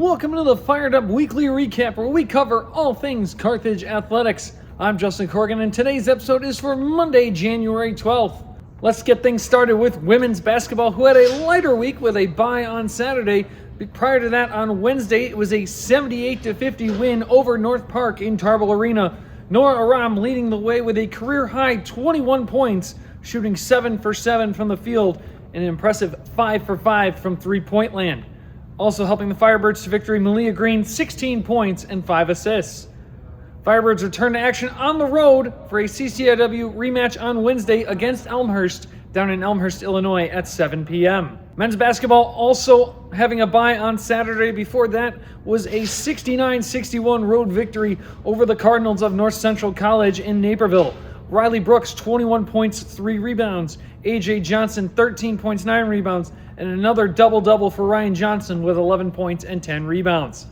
welcome to the Fired Up Weekly Recap, where we cover all things Carthage athletics. I'm Justin Corrigan, and today's episode is for Monday, January 12th. Let's get things started with women's basketball, who had a lighter week with a bye on Saturday. Prior to that, on Wednesday, it was a 78-50 win over North Park in Tarbell Arena. Nora Aram leading the way with a career-high 21 points, shooting 7 for 7 from the field, and an impressive 5 for 5 from three-point land. Also helping the Firebirds to victory, Malia Green, 16 points and 5 assists. Firebirds return to action on the road for a CCIW rematch on Wednesday against Elmhurst down in Elmhurst, Illinois at 7 p.m. Men's basketball also having a bye on Saturday. Before that was a 69-61 road victory over the Cardinals of North Central College in Naperville. Riley Brooks, 21 points, 3 rebounds. A.J. Johnson, 13 points, 9 rebounds. And another double-double for Ryan Johnson with 11 points and 10 rebounds.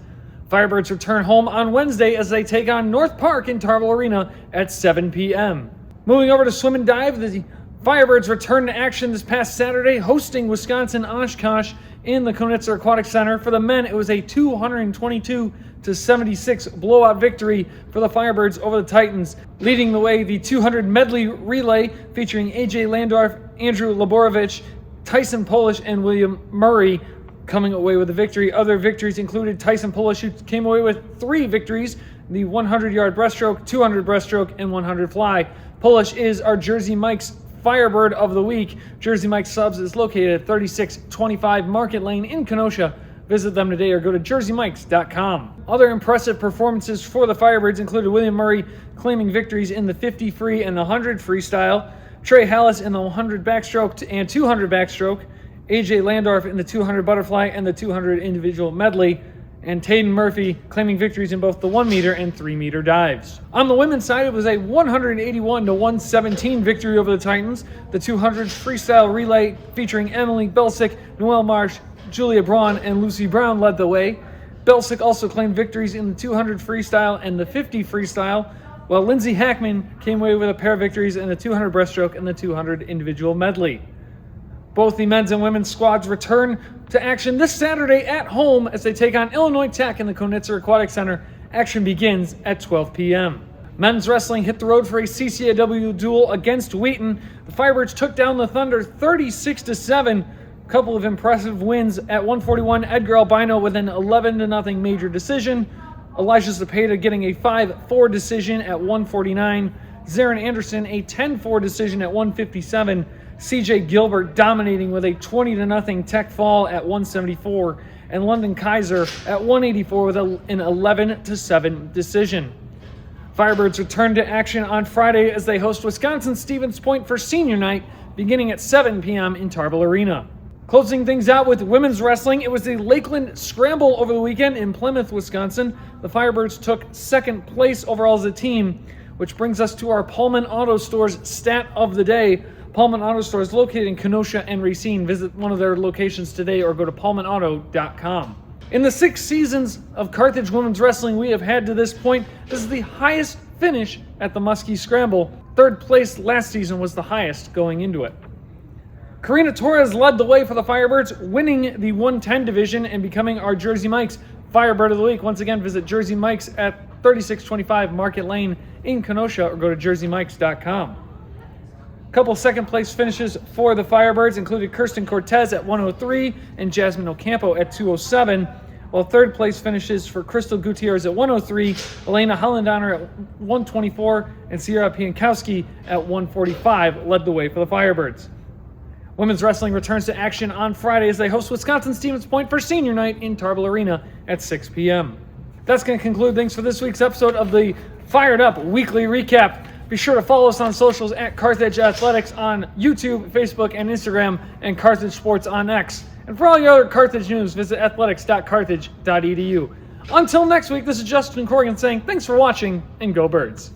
Firebirds return home on Wednesday as they take on North Park in Tarbell Arena at 7 p.m. Moving over to swim and dive, the Firebirds return to action this past Saturday, hosting Wisconsin Oshkosh in the Konitzer Aquatic Center. For the men, it was a 222-76 blowout victory for the Firebirds over the Titans. Leading the way, the 200 medley relay featuring A.J. Landorf, Andrew Laborovich, Tyson Polish, and William Murray coming away with the victory. Other victories included Tyson Polish, who came away with 3 victories, the 100-yard breaststroke, 200 breaststroke, and 100 fly. Polish is our Jersey Mike's Firebird of the Week. Jersey Mike's Subs is located at 3625 Market Lane in Kenosha. Visit them today or go to jerseymikes.com. Other impressive performances for the Firebirds included William Murray claiming victories in the 50 free and the 100 freestyle, Trey Hallis in the 100 backstroke and 200 backstroke, A.J. Landorf in the 200 butterfly and the 200 individual medley, and Tayden Murphy claiming victories in both the 1 meter and 3 meter dives. On the women's side, it was a 181-117 victory over the Titans. The 200 freestyle relay featuring Emily Belsick, Noelle Marsh, Julia Braun, and Lucy Brown led the way. Belsick also claimed victories in the 200 freestyle and the 50 freestyle, while Lindsay Hackman came away with a pair of victories in the 200 breaststroke and the 200 individual medley. Both the men's and women's squads return to action this Saturday at home as they take on Illinois Tech in the Konitzer Aquatic Center. Action begins at 12 p.m. Men's wrestling hit the road for a CCIW duel against Wheaton. The Firebirds took down the Thunder 36-7. A couple of impressive wins at 141. Edgar Albino with an 11-0 major decision. Elijah Zepeda getting a 5-4 decision at 149. Zarin Anderson a 10-4 decision at 157. CJ Gilbert dominating with a 20-0 tech fall at 174. And London Kaiser at 184 with an 11-7 decision. Firebirds return to action on Friday as they host Wisconsin Stevens Point for senior night beginning at 7 p.m. in Tarbell Arena. Closing things out with women's wrestling, it was the Lakeland Scramble over the weekend in Plymouth, Wisconsin. The Firebirds took second place overall as a team, which brings us to our Pullman Auto Store's stat of the day. Pullman Auto Store is located in Kenosha and Racine. Visit one of their locations today or go to pullmanauto.com. In the 6 seasons of Carthage women's wrestling we have had to this point, this is the highest finish at the Muskie Scramble. 3rd place last season was the highest going into it. Karina Torres led the way for the Firebirds, winning the 110 division and becoming our Jersey Mike's Firebird of the Week. Once again, visit Jersey Mike's at 3625 Market Lane in Kenosha or go to jerseymikes.com. A couple second place finishes for the Firebirds included Kirsten Cortez at 103 and Jasmine Ocampo at 207, while 3rd place finishes for Crystal Gutierrez at 103, Elena Hollandoner at 124, and Sierra Piankowski at 145 led the way for the Firebirds. Women's wrestling returns to action on Friday as they host Wisconsin Stevens Point for senior night in Tarbell Arena at 6 p.m. That's going to conclude things for this week's episode of the Fired Up Weekly Recap. Be sure to follow us on socials at Carthage Athletics on YouTube, Facebook, and Instagram, and Carthage Sports on X. And for all your other Carthage news, visit athletics.carthage.edu. Until next week, this is Justin Corrigan saying thanks for watching, and go Birds.